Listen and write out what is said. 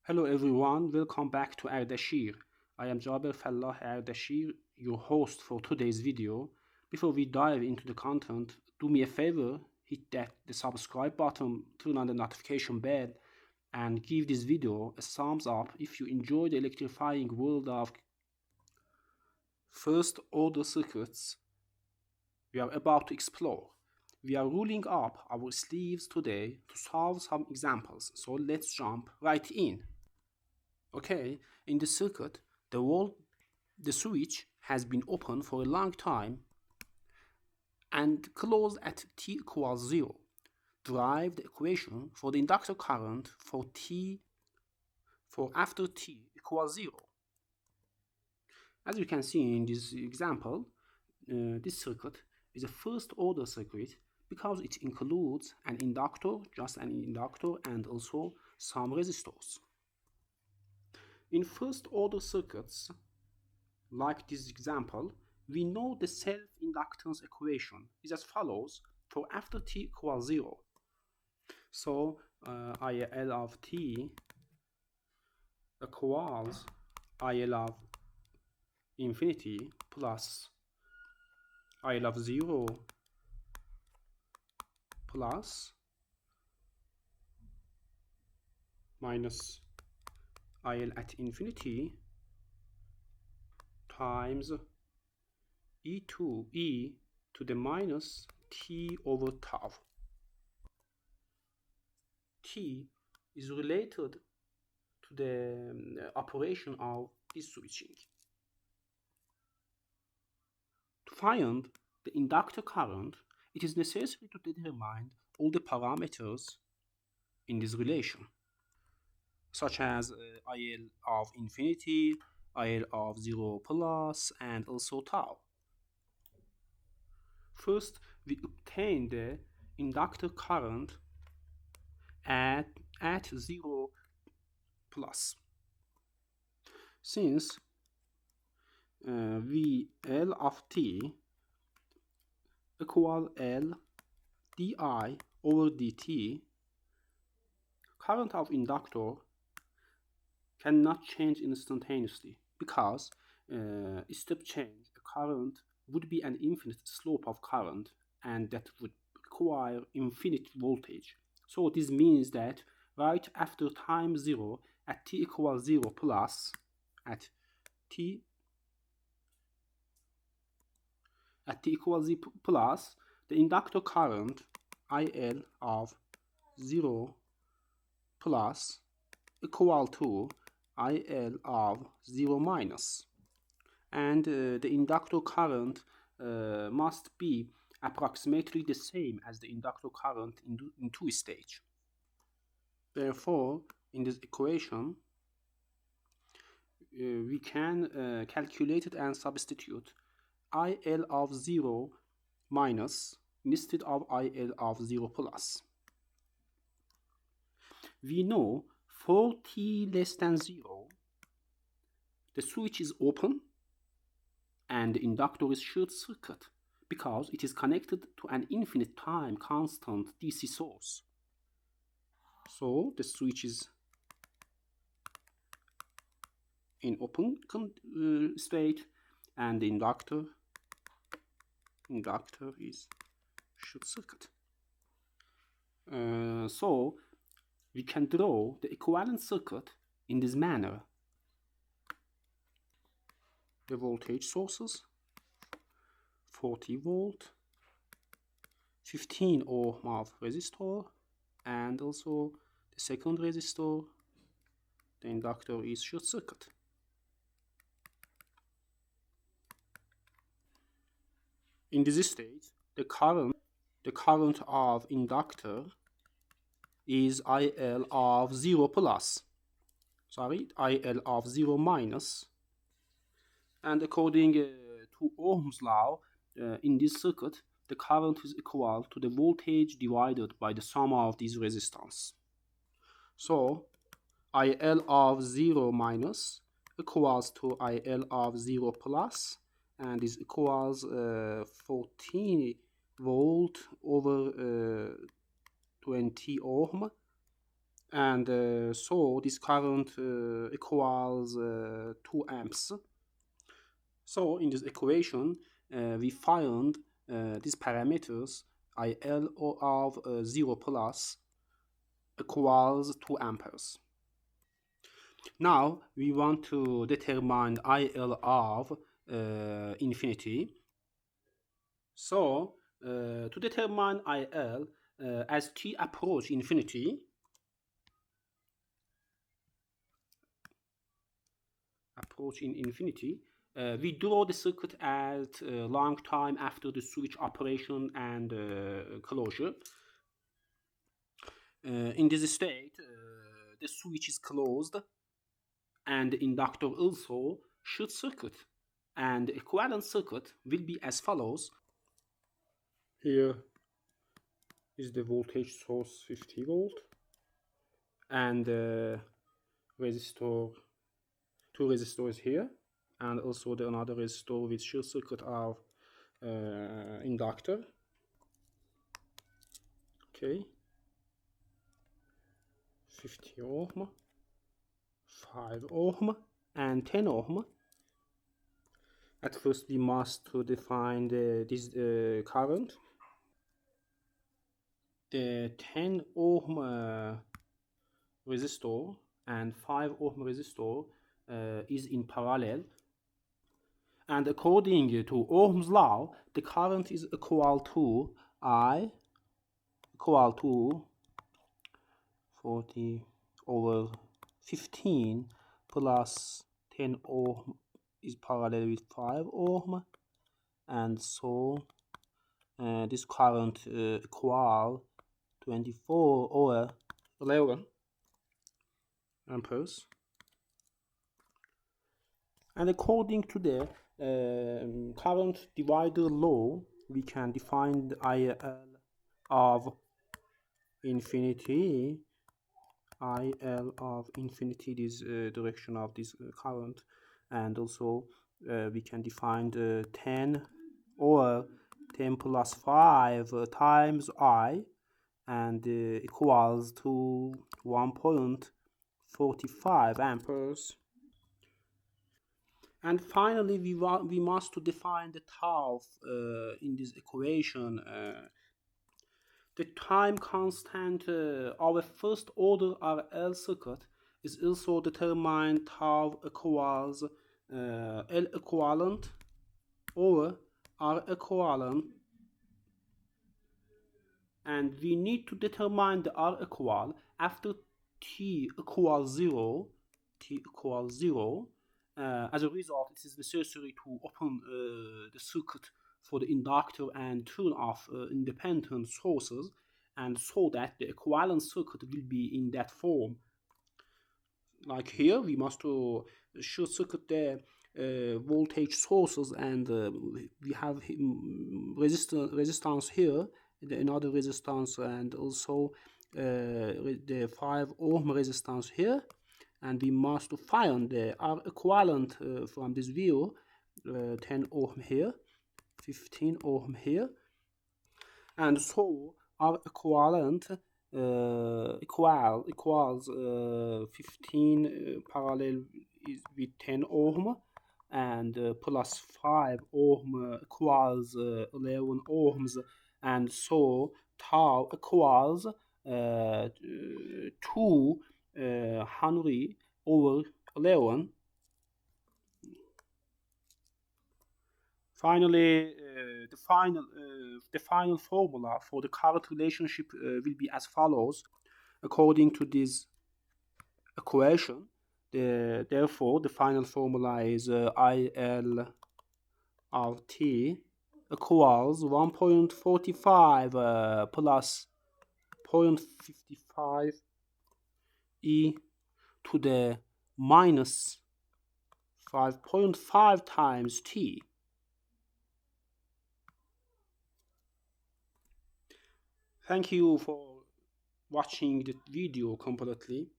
Hello everyone, welcome back to Ardashir. I am Jaber Fallah Ardashir, your host for today's video. Before we dive into the content, do me a favor, hit the subscribe button, turn on the notification bell, and give this video a thumbs up if you enjoy the electrifying world of first order circuits we are about to explore. We are rolling up our sleeves today to solve some examples, so let's jump right in. Okay, in the circuit, the switch has been open for a long time and closed at t equals 0. Derive the equation for the inductor current for after t equals 0. As you can see in this example, this circuit is a first order circuit because it includes an inductor, just an inductor, and also some resistors. In first order circuits, like this example, we know the self-inductance equation is as follows for after t equals 0. So IL of t equals IL of infinity plus IL of 0 plus minus IL at infinity times e to the minus t over tau. T is related to the operation of this switching. To find the inductor current, it is necessary to determine all the parameters in this relation, such as IL of infinity, IL of 0 plus, and also tau. First, we obtain the inductor current at 0 plus. Since VL of t equal L di over dt, current of inductor cannot change instantaneously because step change the current would be an infinite slope of current, and that would require infinite voltage. So this means that right after time 0 at t equals 0 plus t equals 0 plus, the inductor current IL of 0 plus equal to IL of 0 minus, and the inductor current must be approximately the same as the inductor current in two stage. Therefore, in this equation, we can calculate it and substitute IL of 0 minus instead of IL of 0 plus. We know for t less than 0, the switch is open and the inductor is short circuit because it is connected to an infinite time constant DC source. So the switch is in open state and the inductor is short circuit. So we can draw the equivalent circuit in this manner. The voltage sources 40 volt, 15 ohm of resistor, and also the second resistor, the inductor is short circuit. In this state, the current of inductor is IL of 0 plus, IL of 0 minus, and according to Ohm's law, in this circuit, the current is equal to the voltage divided by the sum of these resistance. So IL of 0 minus equals to IL of 0 plus, and is equals 14 volt over 20 ohm, and so this current equals 2 amps. So in this equation we find these parameters IL of 0 plus equals 2 amperes. Now we want to determine IL of infinity. So to determine IL as t approach infinity, we draw the circuit at a long time after the switch operation and closure. In this state, the switch is closed and the inductor also short circuit, and the equivalent circuit will be as follows. Here is the voltage source 50 volt and resistor, 2 resistors here, and also the another resistor with short circuit of inductor. Okay, 50 ohm, 5 ohm and 10 ohm. At first we must define this current. The 10 ohm resistor and 5 ohm resistor is in parallel, and according to Ohm's law, the current is equal to I equal to 40 over 15 plus 10 ohm is parallel with 5 ohm, and so this current equal 24 over 11 amperes. And according to the current divider law, we can define the IL of infinity. IL of infinity is direction of this current, and also we can define the 10 or 10 plus 5 times I, and equals to 1.45 amperes. And finally, we must to define the tau in this equation. The time constant of a first order RL circuit is also determined tau equals L equivalent over R equivalent, and we need to determine the R equal after t equals 0. As a result, it is necessary to open the circuit for the inductor and turn off independent sources, and so that the equivalent circuit will be in that form. Like here, we must to short circuit the voltage sources, and we have resistance here, another resistance, and also the 5 ohm resistance here, and we must find the R equivalent from this view. 10 ohm here, 15 ohm here, and so R equivalent equals 15 parallel is with 10 ohm, and plus 5 ohm equals 11 ohms, and so tau equals 2 Henry over 11. Finally, the final formula for the current relationship will be as follows. According to this equation, therefore the final formula is IL of t equals 1.45 plus 0.55 e to the minus 5.5 times t. Thank you for watching the video completely.